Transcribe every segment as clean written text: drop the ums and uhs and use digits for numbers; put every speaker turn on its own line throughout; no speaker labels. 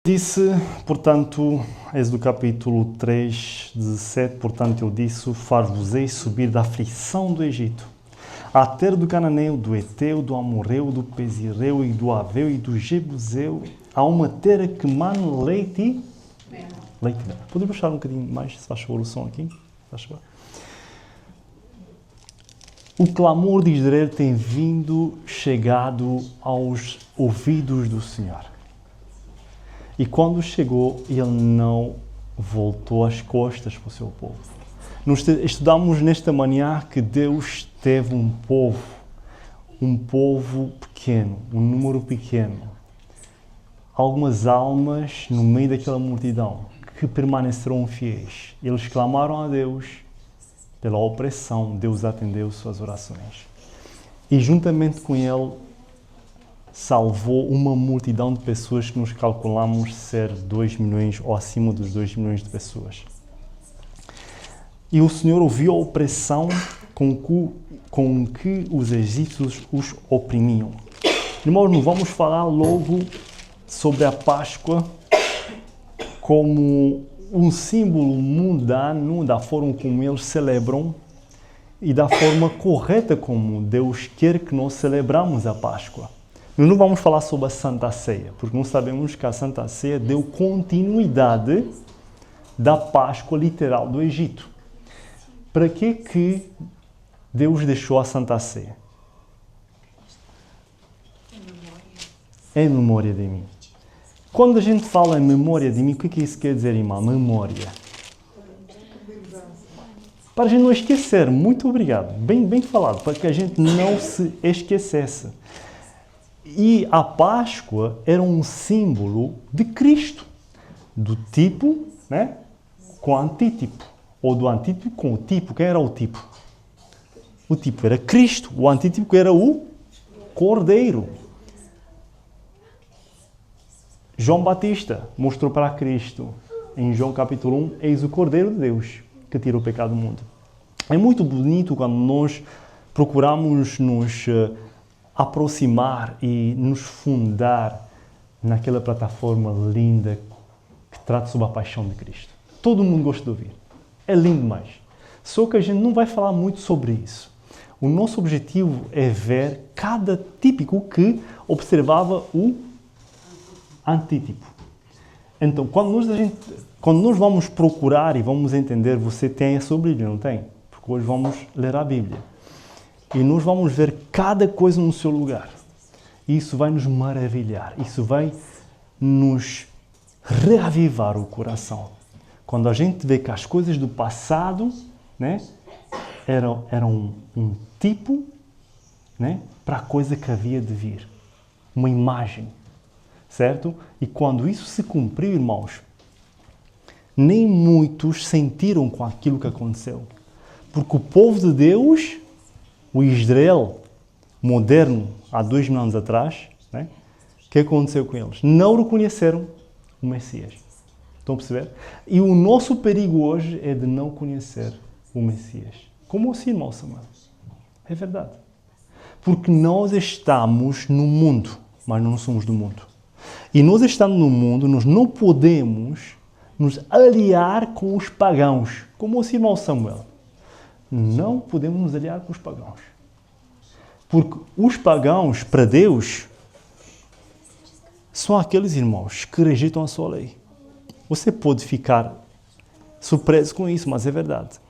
Disse, portanto, Êxodo capítulo 3, 17, portanto eu disse, far-vos-ei subir da aflição do Egito, à terra do Cananeu, do Eteu, do Amorreu, do Pezireu e do Aveu e do Jebuseu, a uma terra que mana leite e mel. Podemos baixar um bocadinho mais, se faz favor, o som aqui? Faz favor. O clamor de Israel tem chegado aos ouvidos do Senhor. E quando chegou, ele não voltou as costas para o seu povo. Nós estudamos nesta manhã que Deus teve um povo pequeno, um número pequeno. Algumas almas no meio daquela multidão que permaneceram fiéis. Eles clamaram a Deus pela opressão, Deus atendeu suas orações. E juntamente com ele, salvou uma multidão de pessoas que nós calculamos ser 2 milhões ou acima dos 2 milhões de pessoas. E o Senhor ouviu a opressão com que os egípcios os oprimiam. Irmãos, não vamos falar logo sobre a Páscoa como um símbolo mundano da forma como eles celebram e da forma correta como Deus quer que nós celebramos a Páscoa. Nós não vamos falar sobre a Santa Ceia, porque nós sabemos que a Santa Ceia deu continuidade da Páscoa literal do Egito. Para que Deus deixou a Santa Ceia? Em memória de mim. Quando a gente fala em memória de mim, o que isso quer dizer, irmã? Memória. Para a gente não esquecer. Muito obrigado. Bem falado. Para que a gente não se esquecesse. E a Páscoa era um símbolo de Cristo, do tipo, né, com antítipo, ou do antítipo com o tipo. Quem era o tipo? O tipo era Cristo, o antítipo era o Cordeiro. João Batista mostrou para Cristo, em João capítulo 1, eis o Cordeiro de Deus, que tira o pecado do mundo. É muito bonito quando nós procuramos nos aproximar e nos fundar naquela plataforma linda que trata sobre a paixão de Cristo. Todo mundo gosta de ouvir. É lindo demais. Só que a gente não vai falar muito sobre isso. O nosso objetivo é ver cada típico que observava o antítipo. Então, quando nós vamos procurar e vamos entender, você tem a sua Bíblia, não tem? Porque hoje vamos ler a Bíblia. E nós vamos ver cada coisa no seu lugar. Isso vai nos maravilhar. Isso vai nos reavivar o coração. Quando a gente vê que as coisas do passado, né, eram um tipo, né, para a coisa que havia de vir. Uma imagem. Certo? E quando isso se cumpriu, irmãos, nem muitos sentiram com aquilo que aconteceu. Porque o povo de Deus, o Israel moderno, há 2 mil anos atrás, né? O que aconteceu com eles? Não reconheceram o Messias. Estão a perceber? E o nosso perigo hoje é de não conhecer o Messias. Como assim, irmão Samuel? É verdade. Porque nós estamos no mundo, mas não somos do mundo. E nós estando no mundo, nós não podemos nos aliar com os pagãos. Como assim, irmão Samuel? Não podemos nos aliar com os pagãos. Porque os pagãos, para Deus, são aqueles irmãos que rejeitam a sua lei. Você pode ficar surpreso com isso, mas é verdade.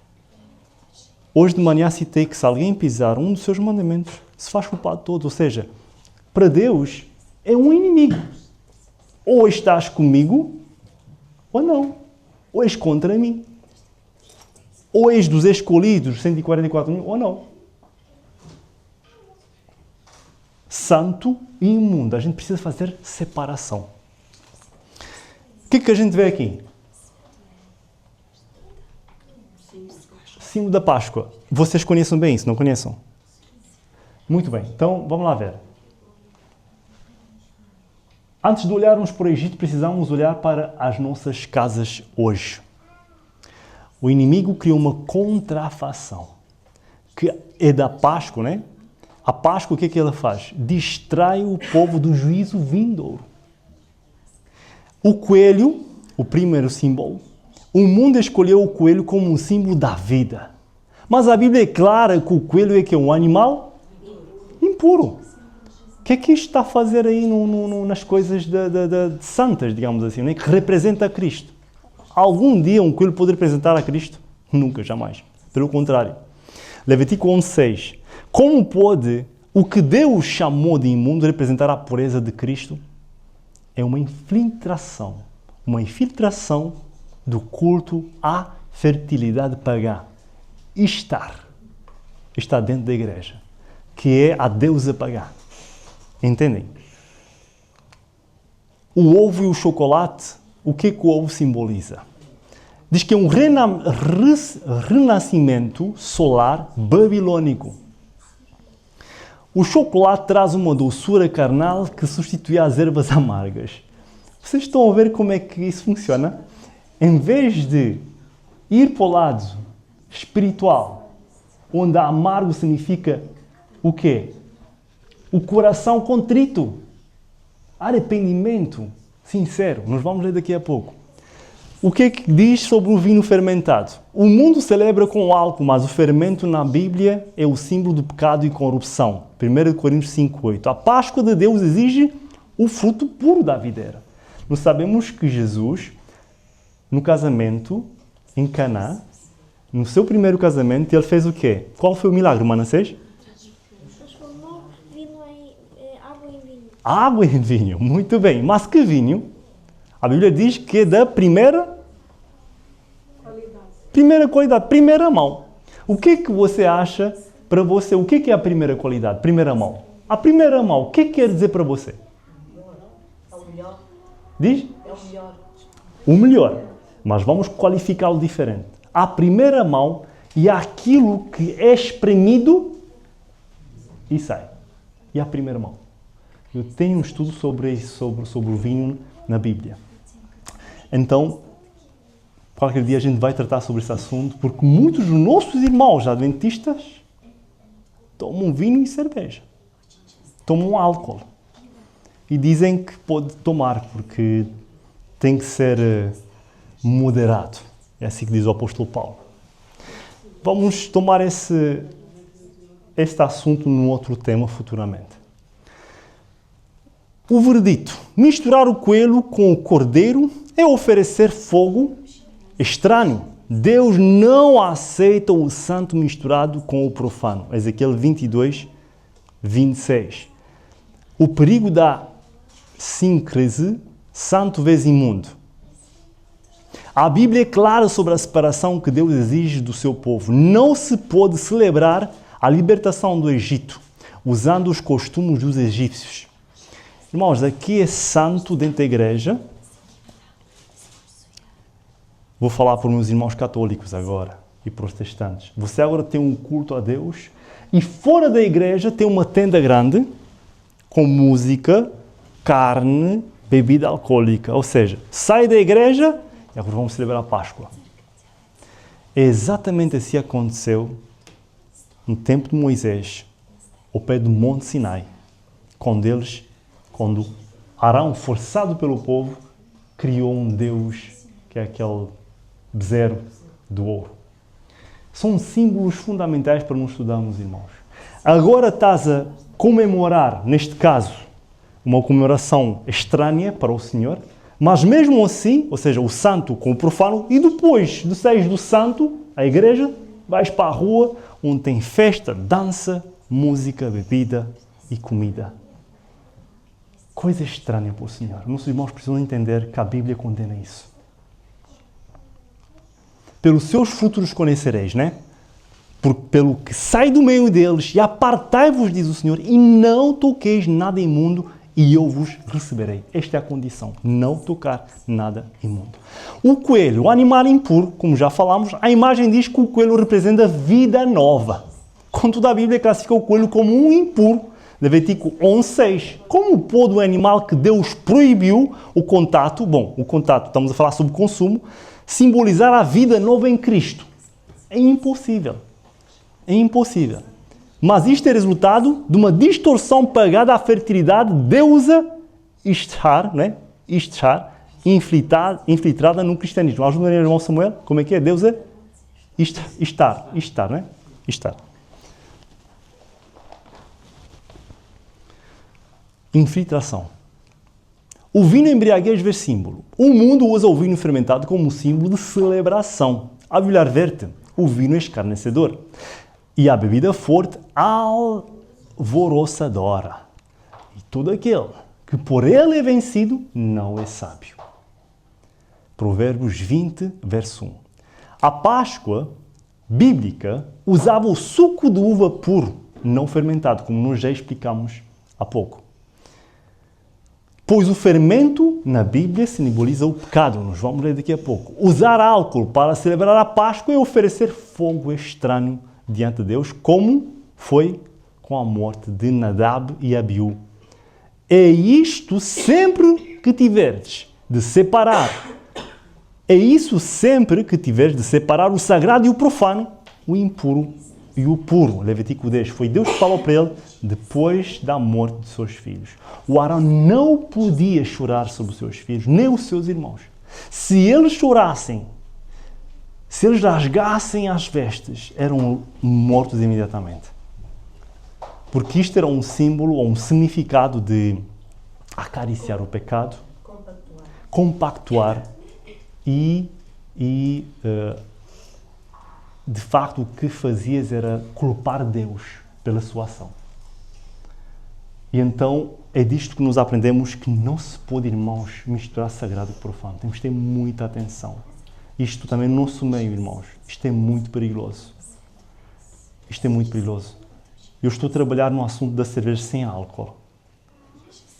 Hoje de manhã citei que se alguém pisar um dos seus mandamentos, se faz culpado de todos. Ou seja, para Deus é um inimigo. Ou estás comigo, ou não. Ou és contra mim. Ou és dos escolhidos, 144 mil, ou não. Santo e imundo. A gente precisa fazer separação. O que a gente vê aqui? Símbolo da Páscoa. Vocês conhecem bem isso, não conheçam? Muito bem. Então, vamos lá ver. Antes de olharmos para o Egito, precisamos olhar para as nossas casas hoje. O inimigo criou uma contrafação, que é da Páscoa, né? A Páscoa, o que ela faz? Distrai o povo do juízo vindouro. O coelho, o primeiro símbolo, o mundo escolheu o coelho como um símbolo da vida. Mas a Bíblia é clara que o coelho é que é um animal impuro. O que é que isto está a fazer aí nas coisas de santas, digamos assim, né? Que representa a Cristo? Algum dia um coelho pode representar a Cristo? Nunca, jamais. Pelo contrário. Levítico 11:6. Como pode o que Deus chamou de imundo representar a pureza de Cristo? É uma infiltração do culto à fertilidade pagã. Ishtar está dentro da igreja, que é a deusa pagã. Entendem? O ovo e o chocolate, o que o ovo simboliza? Diz que é um renascimento solar babilônico. O chocolate traz uma doçura carnal que substitui as ervas amargas. Vocês estão a ver como é que isso funciona? Em vez de ir para o lado espiritual, onde amargo significa o quê? O coração contrito, arrependimento sincero. Nós vamos ler daqui a pouco. O que é que diz sobre o vinho fermentado? O mundo celebra com álcool, mas o fermento na Bíblia é o símbolo do pecado e corrupção. 1 Coríntios 5:8. A Páscoa de Deus exige o fruto puro da videira. Nós sabemos que Jesus, no casamento em Caná, no seu primeiro casamento, ele fez o quê? Qual foi o milagre, Manassés?
Transformou água em vinho.
Água em vinho, muito bem. Mas que vinho? A Bíblia diz que é da primeira qualidade, primeira mão. O que é que você acha para você? O que é a primeira qualidade, primeira mão? A primeira mão, o que quer dizer para você?
É o melhor.
Diz?
É o melhor.
O melhor. Mas vamos qualificá-lo diferente. A primeira mão e aquilo que é espremido e sai. E a primeira mão. Eu tenho um estudo sobre o vinho na Bíblia. Então, qualquer dia a gente vai tratar sobre esse assunto, porque muitos dos nossos irmãos adventistas tomam vinho e cerveja. Tomam álcool. E dizem que pode tomar, porque tem que ser moderado. É assim que diz o apóstolo Paulo. Vamos tomar este assunto num outro tema futuramente. O veredito. Misturar o coelho com o cordeiro é oferecer fogo estranho. Deus não aceita o santo misturado com o profano. Ezequiel 22:26. O perigo da síncrese, santo vezes imundo. A Bíblia é clara sobre a separação que Deus exige do seu povo. Não se pode celebrar a libertação do Egito usando os costumes dos egípcios. Irmãos, aqui é santo dentro da igreja. Vou falar para os meus irmãos católicos agora e protestantes. Você agora tem um culto a Deus e fora da igreja tem uma tenda grande com música, carne, bebida alcoólica. Ou seja, sai da igreja e agora vamos celebrar a Páscoa. É exatamente assim que aconteceu no tempo de Moisés, ao pé do Monte Sinai, quando Arão, forçado pelo povo, criou um Deus que é aquele bezerro do ouro. São símbolos fundamentais para nós estudarmos, irmãos. Agora estás a comemorar, neste caso, uma comemoração estranha para o Senhor, mas mesmo assim, ou seja, o santo com o profano, e depois de sair do santo, a igreja, vais para a rua, onde tem festa, dança, música, bebida e comida. Coisa estranha para o Senhor. Nossos irmãos precisam entender que a Bíblia condena isso. Pelos seus frutos os conhecereis, né? Pelo que sai do meio deles, e apartai-vos, diz o Senhor, e não toqueis nada imundo, e eu vos receberei. Esta é a condição, não tocar nada imundo. O coelho, o animal impuro, como já falámos, a imagem diz que o coelho representa vida nova. Contudo, a Bíblia classifica o coelho como um impuro. Levítico 11:6. Como pode o animal que Deus proibiu o contato, estamos a falar sobre consumo, simbolizar a vida nova em Cristo? É impossível. É impossível. Mas isto é resultado de uma distorção pagada à fertilidade deusa Ishtar, né? Ishtar, infiltrada no cristianismo. Ajuda-me, irmão Samuel, como é que é? Deus é? Estar, né? Estar. Infiltração. O vinho embriaguez vê símbolo. O mundo usa o vinho fermentado como símbolo de celebração. A Bíblia verte, o vinho é escarnecedor. E a bebida forte, alvoroçadora. E todo aquele que por ele é vencido, não é sábio. Provérbios 20, verso 1. A Páscoa bíblica usava o suco de uva puro, não fermentado, como nós já explicamos há pouco. Pois o fermento na Bíblia simboliza o pecado, nós vamos ler daqui a pouco. Usar álcool para celebrar a Páscoa é oferecer fogo estranho diante de Deus, como foi com a morte de Nadab e Abiú. É isto sempre que tiveres de separar. É isso sempre que tiveres de separar o sagrado e o profano, o impuro e o puro. Levítico 10. Foi Deus que falou para ele depois da morte de seus filhos. O Arão não podia chorar sobre os seus filhos, nem os seus irmãos. Se eles chorassem, se eles rasgassem as vestes, eram mortos imediatamente. Porque isto era um símbolo ou um significado de acariciar o pecado, compactuar e de facto o que fazias era culpar Deus pela sua ação. E então é disto que nós aprendemos que não se pode, irmãos, misturar sagrado e profano. Temos que ter muita atenção. Isto também no nosso meio, irmãos. Isto é muito perigoso. Isto é muito perigoso. Eu estou a trabalhar no assunto da cerveja sem álcool.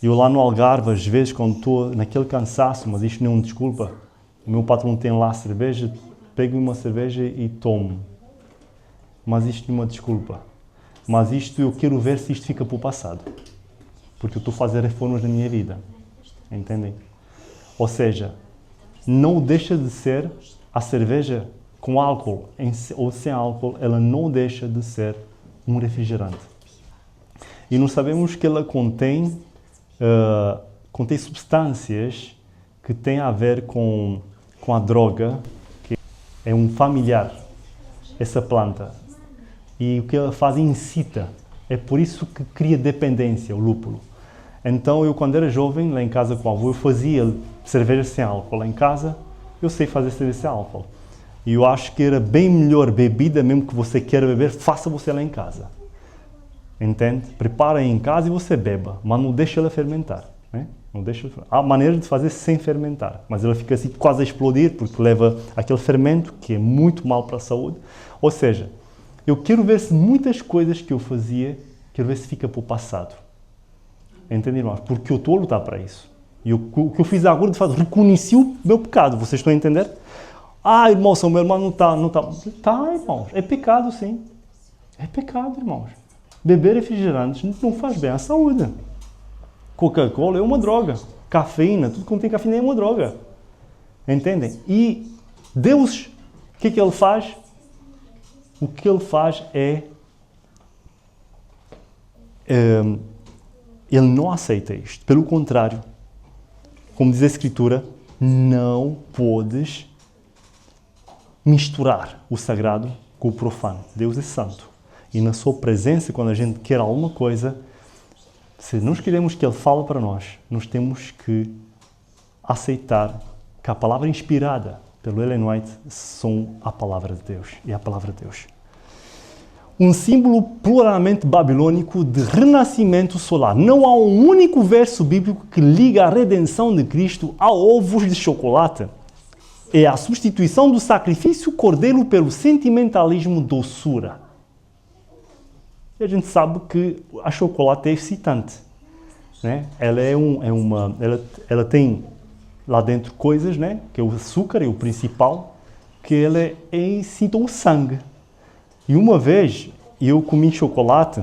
Eu lá no Algarve, às vezes, quando estou naquele cansaço, mas isto não é uma desculpa, o meu patrão tem lá cerveja, pego uma cerveja e tomo. Mas isto não é uma desculpa. Mas isto eu quero ver se isto fica para o passado. Porque eu estou a fazer reformas na minha vida. Entendem? Ou seja, não deixa de ser a cerveja com álcool ou sem álcool, ela não deixa de ser um refrigerante. E nós sabemos que ela contém substâncias que têm a ver com a droga, que é um familiar, essa planta. E o que ela faz incita. É por isso que cria dependência, o lúpulo. Então, eu quando era jovem, lá em casa com o avô, eu fazia cerveja sem álcool. Lá em casa, eu sei fazer cerveja sem álcool. E eu acho que era bem melhor bebida, mesmo que você queira beber, faça você lá em casa. Entende? Prepara em casa e você beba, mas não deixa ela fermentar. Né? Não deixa... Há maneiras de fazer sem fermentar, mas ela fica assim quase a explodir, porque leva aquele fermento que é muito mal para a saúde. Ou seja, eu quero ver se muitas coisas que eu fazia, quero ver se fica para o passado. Entende, irmãos? Porque eu estou a lutar para isso. E o que eu fiz agora, de fato, reconheci o meu pecado. Vocês estão a entender? Ah, irmão, seu meu irmão não está. Tá, irmãos. É pecado, sim. É pecado, irmãos. Beber refrigerantes não faz bem à saúde. Coca-Cola é uma droga. Cafeína, tudo que contém cafeína é uma droga. Entendem? E Deus, o que é que Ele faz? O que Ele faz é... Ele não aceita isto. Pelo contrário, como diz a Escritura, não podes misturar o sagrado com o profano. Deus é santo. E na sua presença, quando a gente quer alguma coisa, se nós queremos que Ele fale para nós, nós temos que aceitar que a palavra inspirada pelo Ellen White são a palavra de Deus. E a palavra de Deus. Um símbolo pluralmente babilônico de renascimento solar. Não há um único verso bíblico que liga a redenção de Cristo a ovos de chocolate. É a substituição do sacrifício cordeiro pelo sentimentalismo doçura. E a gente sabe que a chocolate é excitante. Né? Ela tem lá dentro coisas, né? Que é o açúcar, é o principal, que ela excita o sangue. E uma vez eu comi chocolate,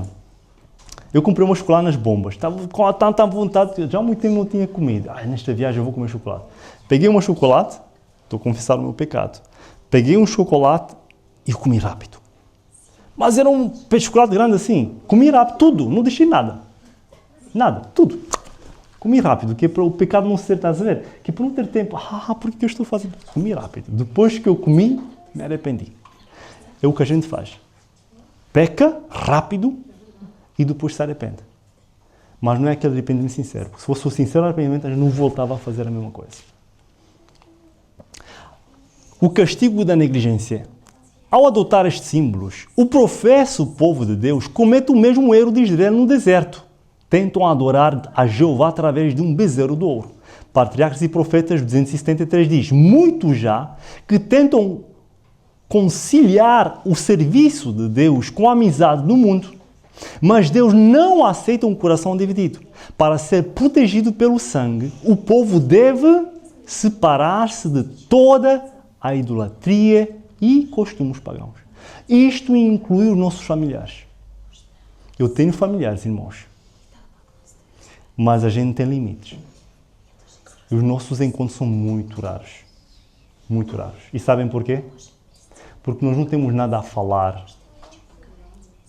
eu comprei uma chocolate nas bombas, estava com tanta vontade, já há muito tempo não tinha comido. Nesta viagem eu vou comer chocolate. Peguei uma chocolate, estou a confessar o meu pecado, peguei um chocolate e eu comi rápido. Mas era um peixe de chocolate grande assim, comi rápido, tudo, não deixei nada. Nada, tudo. Comi rápido, que é para o pecado não ser, estás a ver? Que é para não ter tempo. Por que eu estou fazendo? Comi rápido. Depois que eu comi, me arrependi. É o que a gente faz. Peca rápido e depois se arrepende. Mas não é aquele arrependimento sincero. Porque se fosse o sincero arrependimento, a gente não voltava a fazer a mesma coisa. O castigo da negligência. Ao adotar estes símbolos, o professo povo de Deus comete o mesmo erro de Israel no deserto. Tentam adorar a Jeová através de um bezerro de ouro. Patriarcas e Profetas 273 diz, muitos já que tentam conciliar o serviço de Deus com a amizade no mundo, mas Deus não aceita um coração dividido. Para ser protegido pelo sangue, o povo deve separar-se de toda a idolatria e costumes pagãos. Isto inclui os nossos familiares. Eu tenho familiares, irmãos. Mas a gente tem limites. E os nossos encontros são muito raros. Muito raros. E sabem porquê? Porque nós não temos nada a falar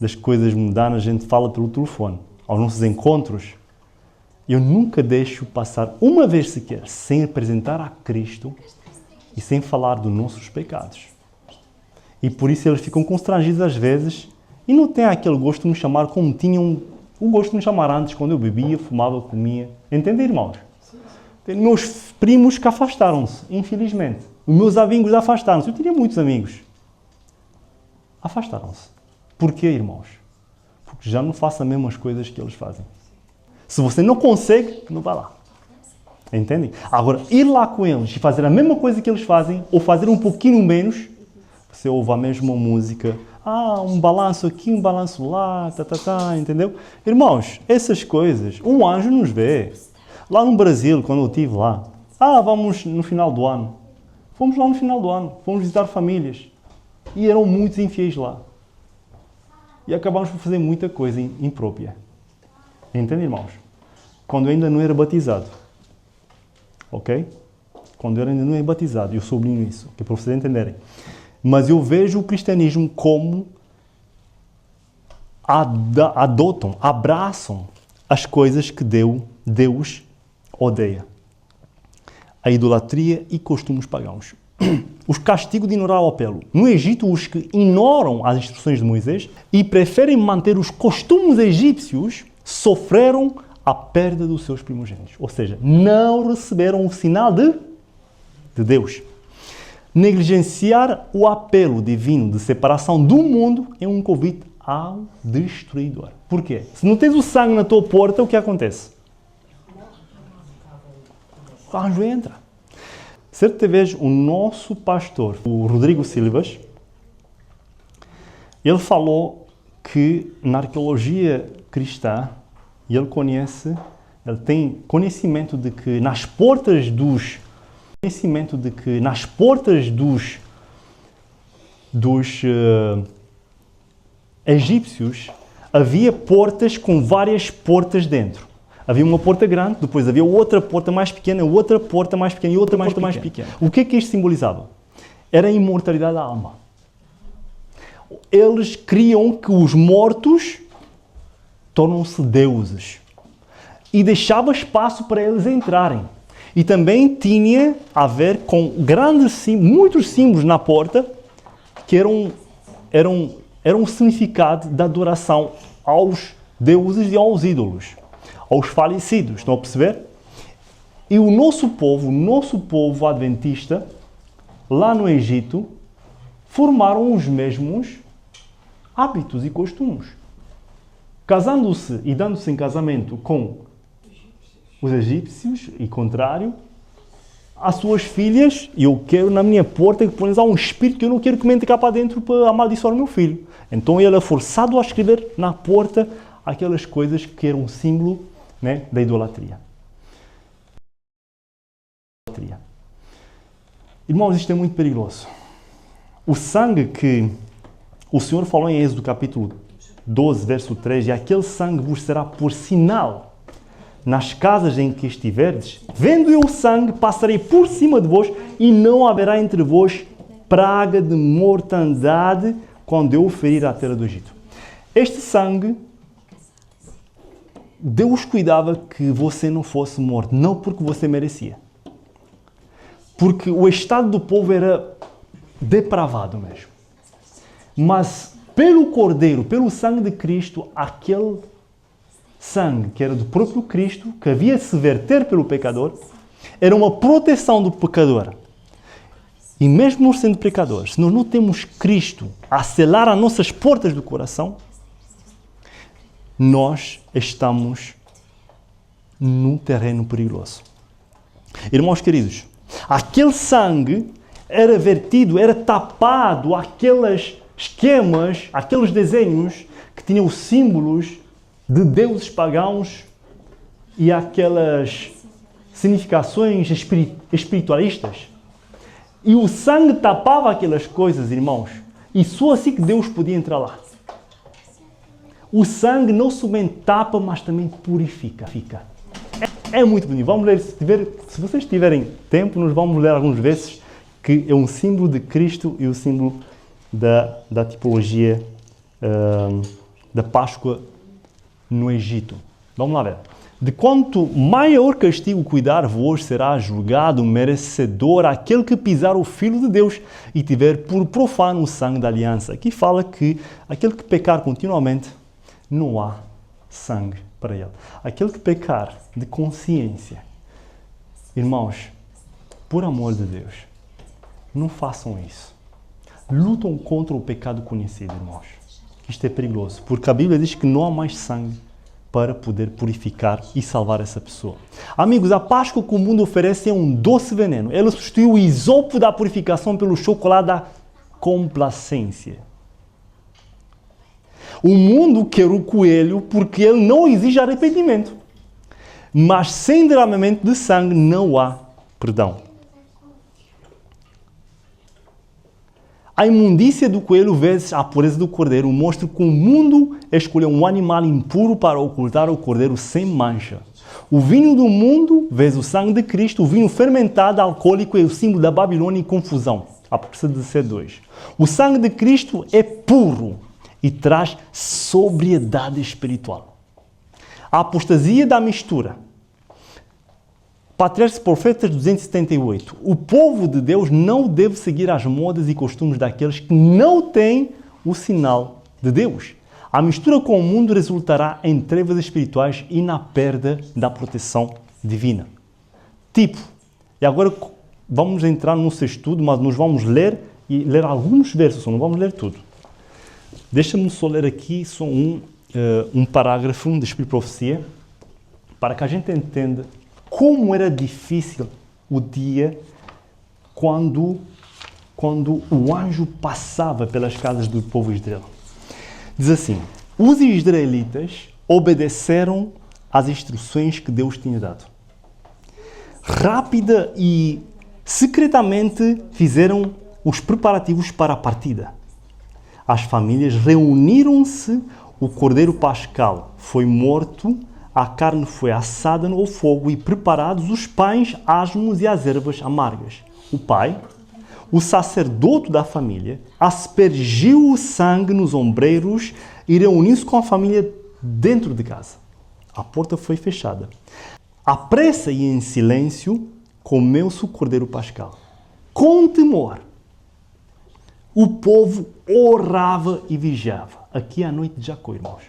das coisas mundanas, a gente fala pelo telefone. Aos nossos encontros, eu nunca deixo passar uma vez sequer sem apresentar a Cristo e sem falar dos nossos pecados. E por isso eles ficam constrangidos às vezes e não têm aquele gosto de me chamar como tinham o gosto de me chamar antes, quando eu bebia, fumava, comia. Entendem, irmãos? Tem meus primos que afastaram-se, infelizmente. Os meus amigos afastaram-se. Eu tinha muitos amigos. Afastaram-se. Porquê, irmãos? Porque já não faço as mesmas coisas que eles fazem. Se você não consegue, não vá lá. Entendem? Agora, ir lá com eles e fazer a mesma coisa que eles fazem, ou fazer um pouquinho menos, você ouve a mesma música, um balanço aqui, um balanço lá, entendeu? Irmãos, essas coisas, um anjo nos vê. Lá no Brasil, quando eu estive lá, vamos no final do ano. Fomos lá no final do ano, fomos visitar famílias. E eram muitos infiéis lá. E acabámos por fazer muita coisa imprópria. Entende, irmãos? Quando eu ainda não era batizado. Ok? Quando eu ainda não era batizado, eu sublinho isso, que é para vocês entenderem. Mas eu vejo o cristianismo como adotam, abraçam as coisas que Deus odeia. A idolatria e costumes pagãos. Os castigos de ignorar o apelo. No Egito, os que ignoram as instruções de Moisés e preferem manter os costumes egípcios sofreram a perda dos seus primogênitos. Ou seja, não receberam o sinal de Deus. Negligenciar o apelo divino de separação do mundo é um convite ao destruidor. Por quê? Se não tens o sangue na tua porta, o que acontece? O anjo entra. Certa vez, o nosso pastor, o Rodrigo Silvas, ele falou que na arqueologia cristã, ele tem conhecimento de que nas portas dos egípcios havia portas com várias portas dentro. Havia uma porta grande, depois havia outra porta mais pequena, outra porta mais pequena e outra porta mais pequena. O que é que isto simbolizava? Era a imortalidade da alma. Eles criam que os mortos tornam-se deuses e deixava espaço para eles entrarem. E também tinha a ver com muitos símbolos na porta que eram um significado da adoração aos deuses e aos ídolos, aos falecidos. Estão a perceber? E o nosso povo adventista, lá no Egito, formaram os mesmos hábitos e costumes. Casando-se e dando-se em casamento com os egípcios e contrário, as suas filhas, e eu quero na minha porta que pões um espírito que eu não quero que me entre cá para dentro para amaldiçoar o meu filho. Então ele é forçado a escrever na porta aquelas coisas que eram um símbolo, né, da idolatria. Irmãos, isto é muito perigoso. O sangue que o Senhor falou em Êxodo capítulo 12, verso 3, e aquele sangue vos será por sinal nas casas em que estiverdes, vendo eu o sangue, passarei por cima de vós, e não haverá entre vós praga de mortandade quando eu ferir a terra do Egito. Este sangue Deus cuidava que você não fosse morto, não porque você merecia. Porque o estado do povo era depravado mesmo. Mas pelo Cordeiro, pelo sangue de Cristo, aquele sangue que era do próprio Cristo, que havia de se verter pelo pecador, era uma proteção do pecador. E mesmo nós sendo pecadores, se nós não temos Cristo a selar as nossas portas do coração, nós estamos num terreno perigoso. Irmãos queridos, aquele sangue era vertido, era tapado aqueles esquemas, aqueles desenhos que tinham os símbolos de deuses pagãos e aquelas significações espiritualistas. E o sangue tapava aquelas coisas, irmãos, e só assim que Deus podia entrar lá. O sangue não somente tapa, mas também purifica. É muito bonito. Vamos ler, se vocês tiverem tempo, nós vamos ler alguns versos que é um símbolo de Cristo e o símbolo da tipologia da Páscoa no Egito. Vamos lá ver. De quanto maior castigo cuidar-vos, será julgado merecedor aquele que pisar o Filho de Deus e tiver por profano o sangue da aliança. Aqui fala que aquele que pecar continuamente, não há sangue para ele. Aquele que pecar de consciência, irmãos, por amor de Deus, não façam isso. Lutam contra o pecado conhecido, irmãos. Isto é perigoso, porque a Bíblia diz que não há mais sangue para poder purificar e salvar essa pessoa. Amigos, a Páscoa que o mundo oferece é um doce veneno. Ela substituiu o isopo da purificação pelo chocolate da complacência. O mundo quer o coelho porque ele não exige arrependimento. Mas sem derramamento de sangue não há perdão. A imundícia do coelho vezes a pureza do cordeiro mostra que o mundo escolheu um animal impuro para ocultar o cordeiro sem mancha. O vinho do mundo vezes o sangue de Cristo, o vinho fermentado alcoólico é o símbolo da Babilônia e confusão. Apocalipse 17:2. O sangue de Cristo é puro e traz sobriedade espiritual. A apostasia da mistura. Patriarcas e Profetas 278. O povo de Deus não deve seguir as modas e costumes daqueles que não têm o sinal de Deus. A mistura com o mundo resultará em trevas espirituais e na perda da proteção divina. Tipo, e agora vamos entrar no nosso estudo, mas nós vamos ler alguns versos, não vamos ler tudo. Deixa-me só ler aqui só um parágrafo de Espírito e Profecia, para que a gente entenda como era difícil o dia quando o anjo passava pelas casas do povo de Israel. Diz assim: os israelitas obedeceram às instruções que Deus tinha dado. Rápida e secretamente fizeram os preparativos para a partida. As famílias reuniram-se, o cordeiro pascal foi morto, a carne foi assada no fogo e preparados os pães asmos e as ervas amargas. O pai, o sacerdote da família, aspergiu o sangue nos ombreiros e reuniu-se com a família dentro de casa. A porta foi fechada. À pressa e em silêncio, comeu-se o cordeiro pascal. Com temor, o povo orava e vigiava. Aqui é a noite de Jacó, irmãos.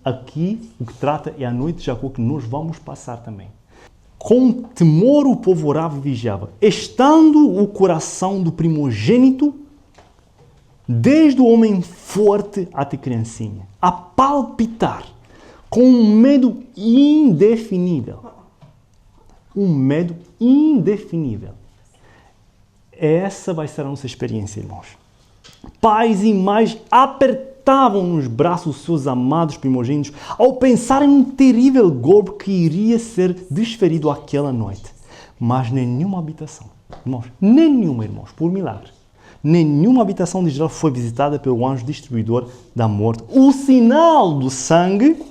Aqui o que trata é a noite de Jacó que nós vamos passar também. Com temor o povo orava e vigiava, estando o coração do primogênito, desde o homem forte até criancinha, a palpitar, com um medo indefinível. Um medo indefinível. Essa vai ser a nossa experiência, irmãos. Pais e mães apertavam nos braços os seus amados primogênitos ao pensar em um terrível golpe que iria ser desferido aquela noite. Mas nenhuma habitação, irmãos, irmãos, por milagre, nenhuma habitação de Israel foi visitada pelo anjo distribuidor da morte. O sinal do sangue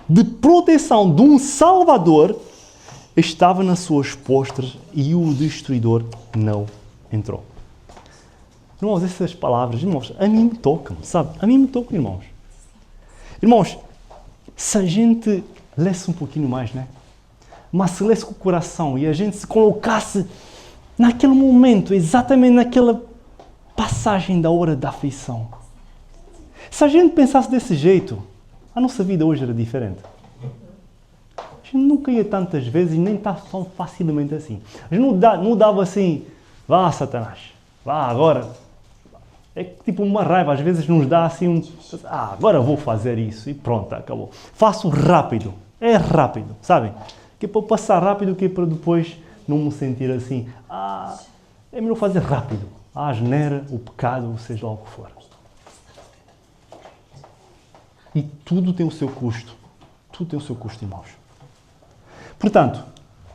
de proteção de um Salvador estava nas suas postas e o destruidor não entrou. Irmãos, essas palavras, irmãos, a mim me tocam, sabe? A mim me tocam, irmãos. Irmãos, se a gente lesse um pouquinho mais, né? Mas se lesse com o coração e a gente se colocasse naquele momento, exatamente naquela passagem da hora da aflição. Se a gente pensasse desse jeito, a nossa vida hoje era diferente. A gente nunca ia tantas vezes e nem está tão facilmente assim. A gente não dava assim, vá Satanás, vá agora. É tipo uma raiva, às vezes nos dá assim agora vou fazer isso e pronto, acabou. Faço rápido, é rápido, sabem? Que é para passar rápido, que é para depois não me sentir assim, é melhor fazer rápido. A asneira, o pecado, seja lá o que for. E tudo tem o seu custo. Tudo tem o seu custo, irmãos. Portanto,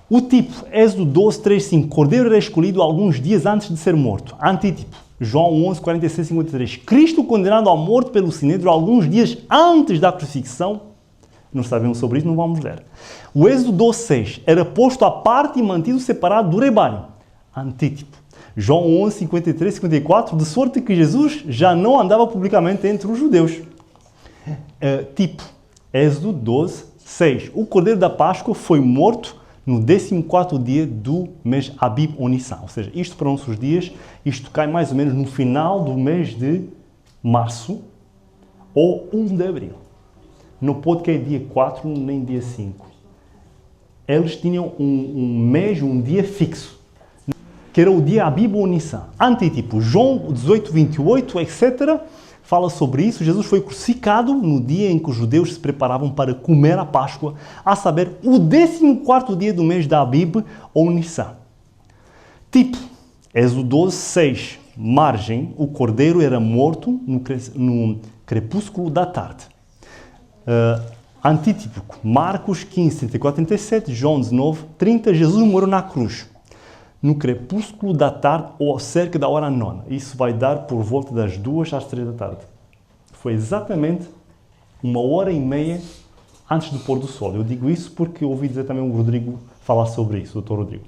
o tipo, Êxodo 12, 3, 5. Cordeiro era escolhido alguns dias antes de ser morto. Antítipo, João 11, 46, 53. Cristo condenado à morte pelo Sinédrio alguns dias antes da crucifixão. Não sabemos sobre isso, não vamos ler. O Êxodo 12, 6. Era posto à parte e mantido separado do rebanho. Antítipo. João 11, 53, 54. De sorte que Jesus já não andava publicamente entre os judeus. Tipo, Êxodo 12, 6. O Cordeiro da Páscoa foi morto no 14º dia do mês Abib ou Nissan. Ou seja, isto para nossos dias, isto cai mais ou menos no final do mês de março ou 1 de abril. Não pode cair dia 4 nem dia 5. Eles tinham um mês, um dia fixo, que era o dia Abib ou Nissan. Antítipo, João 18, 28, etc., fala sobre isso. Jesus foi crucificado no dia em que os judeus se preparavam para comer a Páscoa, a saber, o 14º dia do mês de Abib ou Nissan. Tipo, Êxodo 12, 6. Margem, o cordeiro era morto no crepúsculo da tarde. Antítipo, Marcos 15, 34, 37, João 19, 30. Jesus morreu na cruz, no crepúsculo da tarde ou cerca da hora 9. Isso vai dar por volta das 2 às 3 da tarde. Foi exatamente 1h30 antes do pôr do sol. Eu digo isso porque ouvi dizer também o Rodrigo falar sobre isso, o Dr. Rodrigo.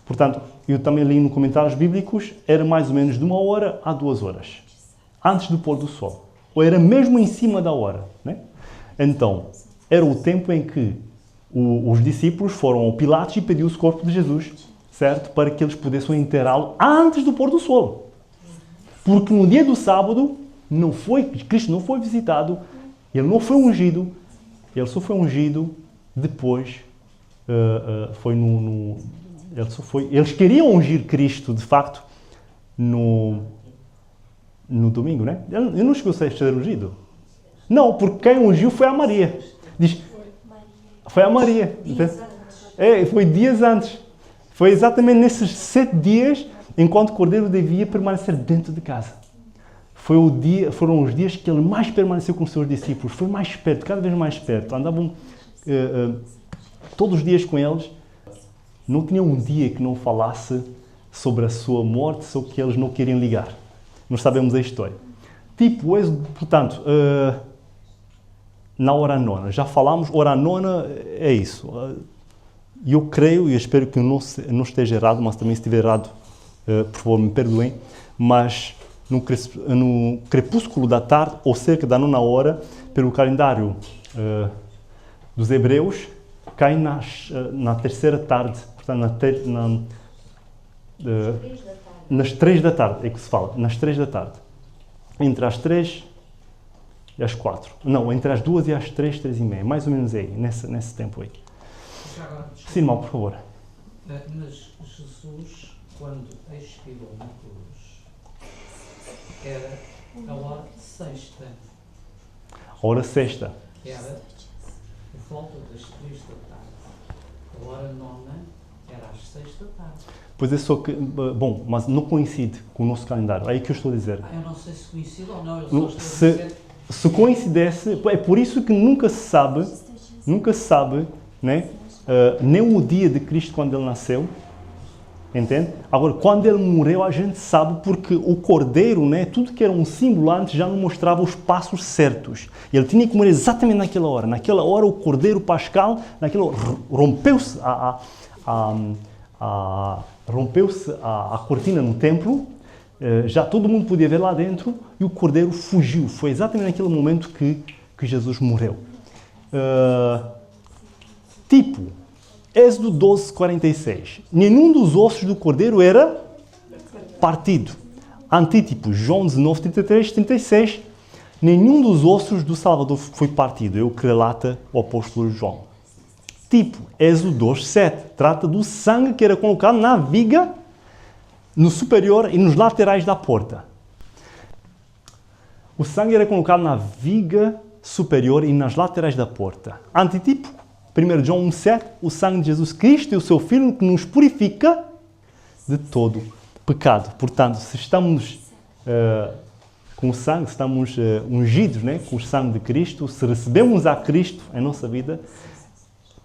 Portanto, eu também li nos comentários bíblicos, era mais ou menos de 1 hora a 2 horas, antes do pôr do sol. Ou era mesmo em cima da hora, né? Então, era o tempo em que os discípulos foram ao Pilatos e pediu o corpo de Jesus, certo? Para que eles pudessem enterrá-lo antes do pôr do sol. Porque no dia do sábado, Cristo não foi visitado, ele não foi ungido, ele só foi ungido depois, eles queriam ungir Cristo, de facto, no domingo, né? Ele não chegou a ser ungido. Não, porque quem ungiu foi a Maria. Diz, foi a Maria. Foi dias antes. Foi exatamente nesses 7 dias, enquanto o cordeiro devia permanecer dentro de casa. Foram os dias que ele mais permaneceu com os seus discípulos. Foi mais perto, cada vez mais perto. Andavam todos os dias com eles. Não tinha um dia que não falasse sobre a sua morte, sobre que eles não queriam ligar. Nós sabemos a história. Tipo, portanto, na hora nona. Já falámos, hora nona é isso. Eu creio e espero que eu não esteja errado, mas também se estiver errado, por favor, me perdoem, mas no crepúsculo da tarde, ou cerca da 9ª hora, pelo calendário dos hebreus, cai na 3ª tarde, portanto, nas 3 da tarde, é que se fala, nas 3 da tarde. Entre as 3 e as 4. Não, entre as 2 e as 3, 3h30. Mais ou menos aí, nesse tempo aí. Sim, irmão, por favor.
Mas Jesus, quando expirou na cruz, era a hora sexta.
A hora sexta.
Era por volta das 3 da tarde. A hora nona era às 6 da tarde.
Pois é, só que, bom, mas não coincide com o nosso calendário. É aí que eu estou a dizer.
Eu não sei se coincide ou não. Eu só estou a dizer...
Se coincidesse, é por isso que nunca se sabe, né? Nem o dia de Cristo quando ele nasceu, entende? Agora, quando ele morreu, a gente sabe porque o cordeiro, né? Tudo que era um símbolo antes já não mostrava os passos certos. Ele tinha que morrer exatamente naquela hora. Naquela hora, o cordeiro pascal, rompeu-se a cortina no templo. Já todo mundo podia ver lá dentro e o cordeiro fugiu. Foi exatamente naquele momento que Jesus morreu. Tipo, Êxodo 12, 46. Nenhum dos ossos do cordeiro era partido. Antítipo, João 19, 33, 36. Nenhum dos ossos do Salvador foi partido. É o que relata o apóstolo João. Tipo, Êxodo 2, 7. Trata do sangue que era colocado na viga, no superior e nos laterais da porta. O sangue era colocado na viga superior e nas laterais da porta. Antitipo, 1 João 1, 7. O sangue de Jesus Cristo e o seu Filho que nos purifica de todo pecado. Portanto, se estamos com o sangue, se estamos ungidos, né, com o sangue de Cristo, se recebemos a Cristo em nossa vida,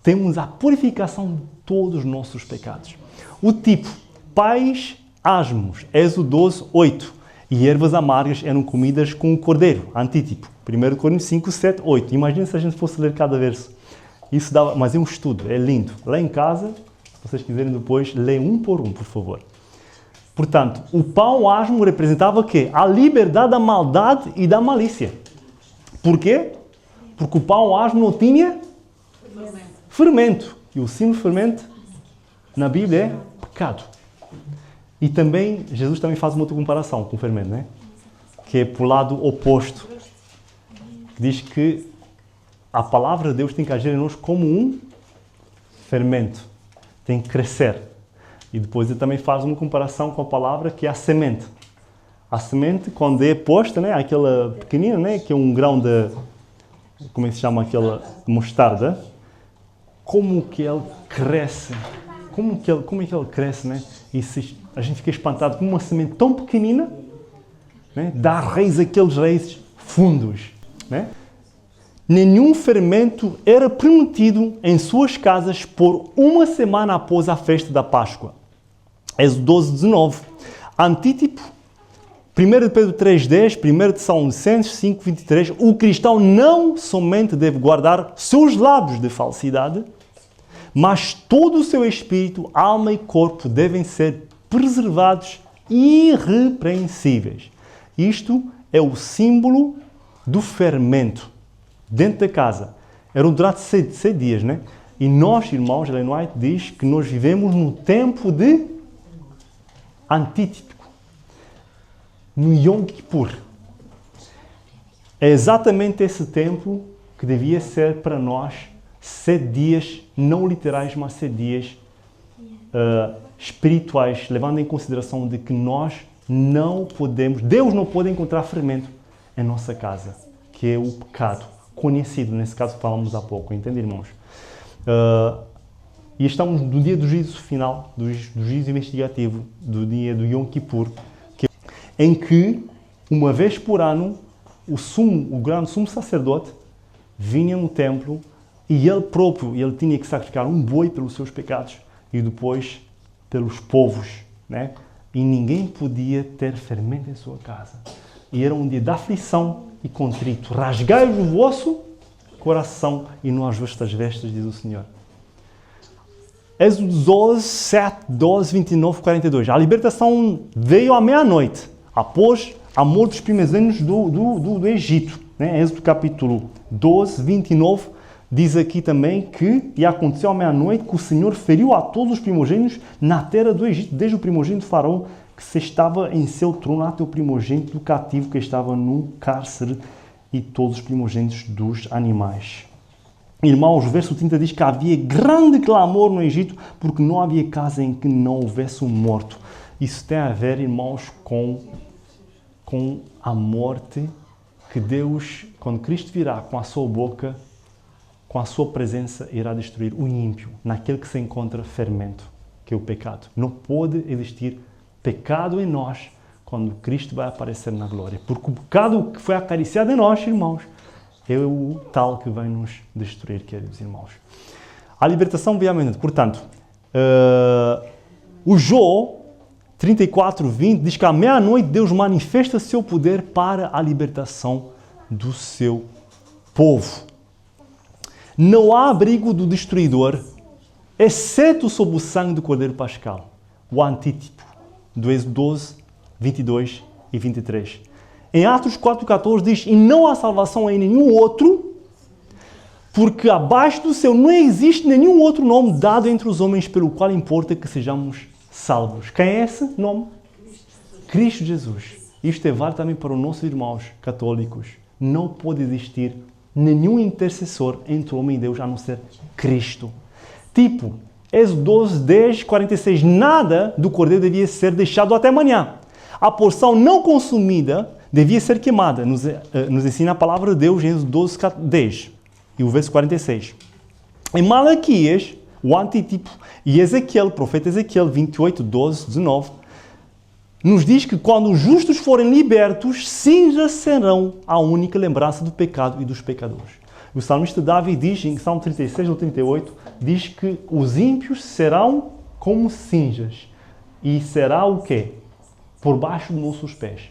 temos a purificação de todos os nossos pecados. O tipo, pais asmos, Êxodo 12, 8. E ervas amargas eram comidas com o cordeiro, antítipo. 1 Coríntios 5, 7, 8. Imagina se a gente fosse ler cada verso. Isso dava, mas é um estudo, é lindo. Lá em casa, se vocês quiserem depois, leiam um por favor. Portanto, o pão asmo representava o quê? A liberdade da maldade e da malícia. Por quê? Porque o pão asmo não tinha fermento. E o símbolo de fermento na Bíblia é pecado. E também, Jesus também faz uma outra comparação com o fermento, né? Que é para o lado oposto. Que diz que a palavra de Deus tem que agir em nós como um fermento. Tem que crescer. E depois ele também faz uma comparação com a palavra que é a semente. A semente, quando é posta, né? Aquela pequenina, né? Que é um grão de... Como é que se chama aquela mostarda? Como que ele cresce? Como é que ele cresce, né? E a gente fica espantado com uma semente tão pequenina, né? Dá aqueles raízes fundos, né? Nenhum fermento era permitido em suas casas por uma semana após a festa da Páscoa. Êxodo 12, 19. Antítipo, 1 Pedro 3, 10, 1 Tessalonicenses 5, 23. O cristão não somente deve guardar seus lábios de falsidade, mas todo o seu espírito, alma e corpo devem ser preservados irrepreensíveis. Isto é o símbolo do fermento dentro da casa. Eram durante 7 dias, né? E nós, irmãos, Ellen White diz que nós vivemos no tempo de antítipo, no Yom Kippur. É exatamente esse tempo que devia ser para nós 7 dias, não literais, mas 7 dias espirituais, levando em consideração de que nós não podemos, Deus não pode encontrar fermento em nossa casa, que é o pecado conhecido, nesse caso que falamos há pouco, entende, irmãos? E estamos no dia do juízo final, do juízo investigativo, do dia do Yom Kippur, em que, uma vez por ano, o grande sumo sacerdote vinha no templo e ele próprio, ele tinha que sacrificar um boi pelos seus pecados e depois pelos povos, né? E ninguém podia ter fermento em sua casa. E era um dia de aflição e contrito. Rasgai o vosso coração e não as vossas vestes, diz o Senhor. Êxodo 12, 7, 12, 29, 42. A libertação veio à meia-noite, após a morte dos primogênitos do Egito. Né? Êxodo capítulo 12, 29, diz aqui também que, e aconteceu à meia-noite, que o Senhor feriu a todos os primogênitos na terra do Egito, desde o primogênito de Faraó, que se estava em seu trono, até o primogênito do cativo que estava no cárcere, e todos os primogênitos dos animais. Irmãos, o verso 30 diz que havia grande clamor no Egito, porque não havia casa em que não houvesse um morto. Isso tem a ver, irmãos, com a morte que Deus, quando Cristo virá com a sua boca, com a sua presença, irá destruir o ímpio, naquele que se encontra fermento, que é o pecado. Não pode existir pecado em nós quando Cristo vai aparecer na glória. Porque o pecado que foi acariciado em nós, irmãos, é o tal que vai nos destruir, queridos irmãos. A libertação veio à meia-noite. Portanto, o Jó 34, 20 diz que à meia-noite Deus manifesta seu poder para a libertação do seu povo. Não há abrigo do destruidor, exceto sob o sangue do Cordeiro Pascal, o antítipo do Êxodo 12, 22 e 23. Em Atos 4,14 diz: e não há salvação em nenhum outro, Porque abaixo do céu não existe nenhum outro nome dado entre os homens pelo qual importa que sejamos salvos. Quem é esse nome? Cristo Jesus. Isto é válido também para os nossos irmãos católicos. Não pode existir nenhum intercessor entre o homem e Deus a não ser Cristo. Tipo, Êxodo 12, 10, 46. Nada do cordeiro devia ser deixado até amanhã. A porção não consumida devia ser queimada. Nos ensina a palavra de Deus em Êxodo 12, 10 e o verso 46. Em Malaquias, o antitipo, e Ezequiel, o profeta Ezequiel 28, 12, 19, nos diz que quando os justos forem libertos, cinzas serão a única lembrança do pecado e dos pecadores. O salmista Davi diz, em Salmo 36 ou 38, diz que os ímpios serão como cinzas. E será o quê? Por baixo dos nossos pés.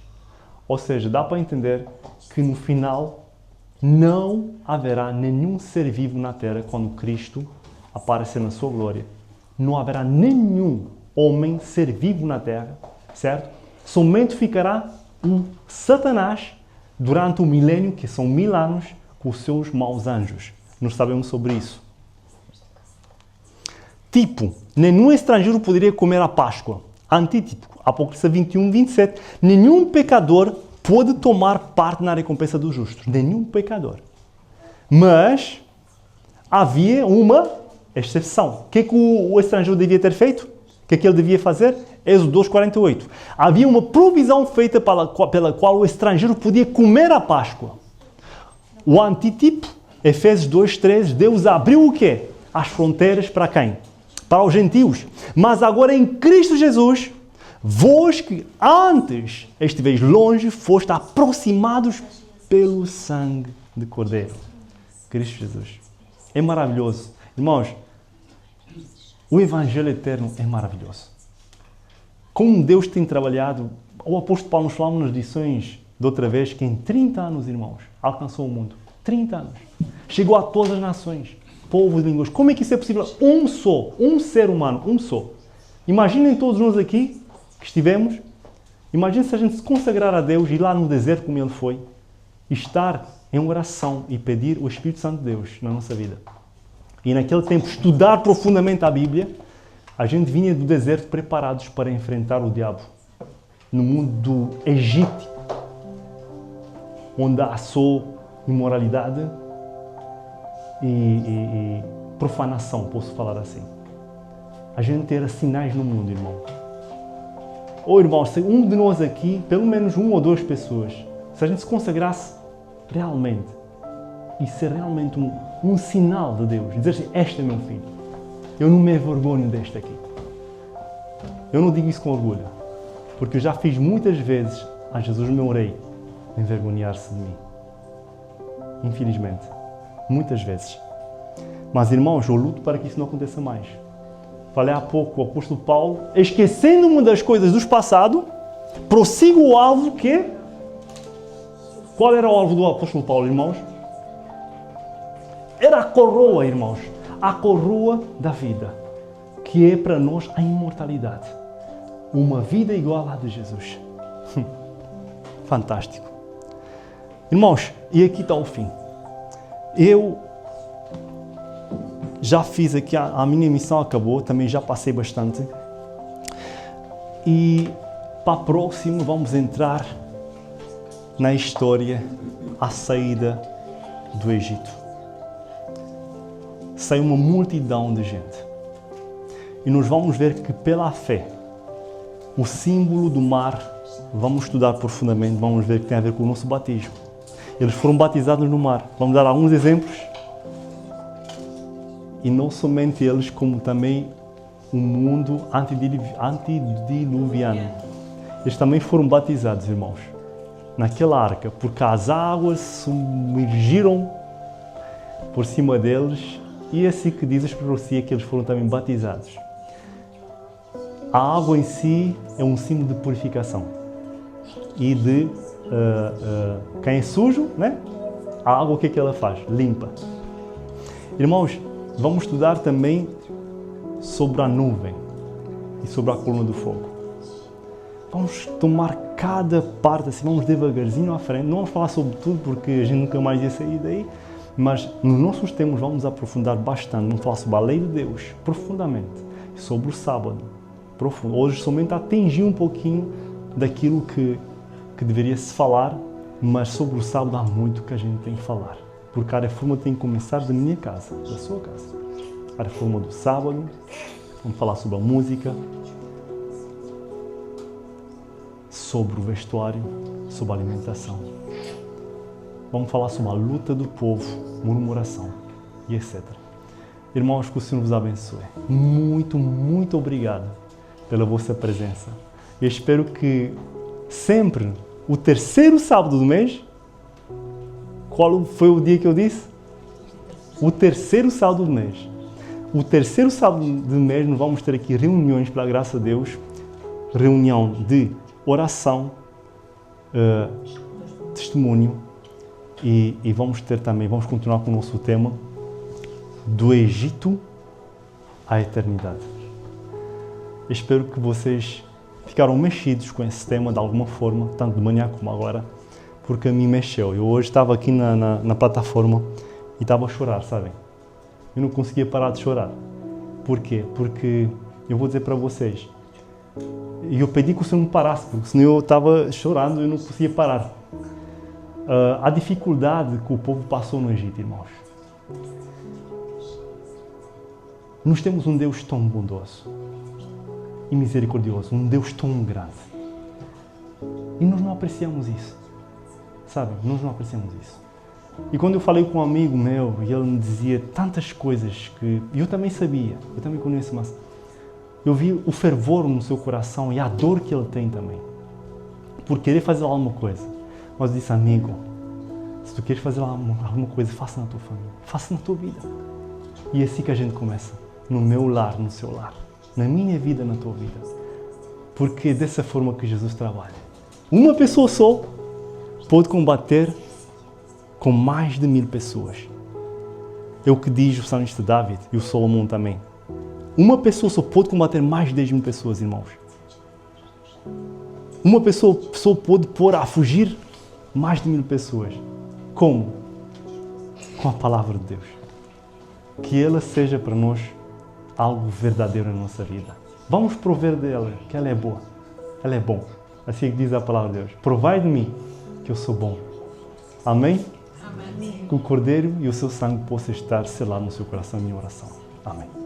Ou seja, dá para entender que no final não haverá nenhum ser vivo na terra quando Cristo aparecer na sua glória. Não haverá nenhum homem, ser vivo na terra, certo? Somente ficará um Satanás durante o milênio, que são 1000 anos, com os seus maus anjos. Nós sabemos sobre isso. Tipo, nenhum estrangeiro poderia comer a Páscoa. Antítipo, Apocalipse 21, 27. Nenhum pecador pode tomar parte na recompensa dos justos. Nenhum pecador. Mas havia uma exceção. O que o estrangeiro devia ter feito? O que ele devia fazer? Êxodo 2, 48. Havia uma provisão feita pela qual o estrangeiro podia comer a Páscoa. O antitipo, Efésios 2, 13, Deus abriu o quê? As fronteiras para quem? Para os gentios. Mas agora em Cristo Jesus, vós que antes estiveis longe, foste aproximados pelo sangue de Cordeiro. Cristo Jesus. É maravilhoso. Irmãos, o Evangelho eterno é maravilhoso. Como Deus tem trabalhado, o apóstolo Paulo nos falava nas lições de outra vez, que em 30 anos, irmãos, alcançou o mundo. 30 anos. Chegou a todas as nações, povos e línguas. Como é que isso é possível? Um só, um ser humano, um só. Imaginem todos nós aqui que estivemos, imaginem se a gente se consagrar a Deus, ir lá no deserto como ele foi, e estar em oração e pedir o Espírito Santo de Deus na nossa vida. E naquele tempo estudar profundamente a Bíblia, a gente vinha do deserto preparados para enfrentar o diabo. No mundo do Egito, onde há só imoralidade e profanação, posso falar assim. A gente era sinais no mundo, irmão. Ou, irmão, se um de nós aqui, pelo menos 1 ou 2 pessoas, se a gente se consagrasse realmente, e ser realmente um sinal de Deus, dizer assim, este é meu filho, eu não me envergonho deste aqui. Eu não digo isso com orgulho, porque eu já fiz muitas vezes a Jesus meu rei envergonhar-se de mim. Infelizmente. Muitas vezes. Mas, irmãos, eu luto para que isso não aconteça mais. Falei há pouco, o apóstolo Paulo, esquecendo uma das coisas do passado, prossigo o alvo que... Qual era o alvo do apóstolo Paulo, irmãos? Era a coroa, irmãos. A coroa da vida, que é para nós a imortalidade. Uma vida igual à de Jesus. Fantástico. Irmãos, e aqui está o fim. Eu já fiz aqui, a minha missão acabou, também já passei bastante. E para a próxima vamos entrar na história, a saída do Egito. Saiu uma multidão de gente. E nós vamos ver que pela fé, o símbolo do mar, vamos estudar profundamente, vamos ver que tem a ver com o nosso batismo. Eles foram batizados no mar. Vamos dar alguns exemplos. E não somente eles, como também o mundo antediluviano. Eles também foram batizados, irmãos, naquela arca, porque as águas submergiram por cima deles, e é assim que diz a profecia que eles foram também batizados. A água em si é um símbolo de purificação e de quem é sujo, né? A água, o que é que ela faz? Limpa. Irmãos, vamos estudar também sobre a nuvem e sobre a coluna do fogo. Vamos tomar cada parte assim, vamos devagarzinho à frente. Não vamos falar sobre tudo porque a gente nunca mais ia sair daí, Mas nos nossos tempos vamos aprofundar bastante, vamos falar sobre a lei de Deus, profundamente, sobre o sábado, profundo. Hoje somente atingir um pouquinho daquilo que deveria se falar, mas sobre o sábado há muito que a gente tem que falar. Porque a reforma tem que começar da minha casa, da sua casa. A reforma do sábado, vamos falar sobre a música, sobre o vestuário, sobre a alimentação. Vamos falar sobre a luta do povo, murmuração e etc. Irmãos, que o Senhor vos abençoe. Muito, muito obrigado pela vossa presença. Eu espero que sempre, o terceiro sábado do mês, qual foi o dia que eu disse? O terceiro sábado do mês. O terceiro sábado do mês nós vamos ter aqui reuniões, pela graça de Deus, reunião de oração, testemunho, e vamos ter também, vamos continuar com o nosso tema do Egito à eternidade. Espero que vocês ficaram mexidos com esse tema de alguma forma, tanto de manhã como agora, porque a mim mexeu. Eu hoje estava aqui na plataforma e estava a chorar, sabem? Eu não conseguia parar de chorar. Por quê? Porque eu vou dizer para vocês, e eu pedi que o Senhor me parasse, porque senão eu estava chorando e não conseguia parar. A dificuldade que o povo passou no Egito, irmãos. Nós temos um Deus tão bondoso e misericordioso, um Deus tão grande. E nós não apreciamos isso. Sabe? Nós não apreciamos isso. E quando eu falei com um amigo meu, e ele me dizia tantas coisas que eu também sabia, eu também conheço, mas eu vi o fervor no seu coração e a dor que ele tem também, por querer fazer alguma coisa. Mas eu disse, amigo, se tu queres fazer alguma coisa, faça na tua família, faça na tua vida. E é assim que a gente começa, no meu lar, no seu lar, na minha vida, na tua vida. Porque é dessa forma que Jesus trabalha. Uma pessoa só pode combater com mais de 1000 pessoas. É o que diz o salmista David e o Salomão também. Uma pessoa só pode combater mais de 10.000 pessoas, irmãos. Uma pessoa só pode pôr a fugir mais de 1000 pessoas. Como? Com a palavra de Deus. Que ela seja para nós algo verdadeiro na nossa vida. Vamos prover dela, que ela é boa. Ela é bom. Assim que diz a palavra de Deus. Provai de mim, que eu sou bom. Amém? Amém. Que o Cordeiro e o seu sangue possam estar selados no seu coração, minha oração. Amém.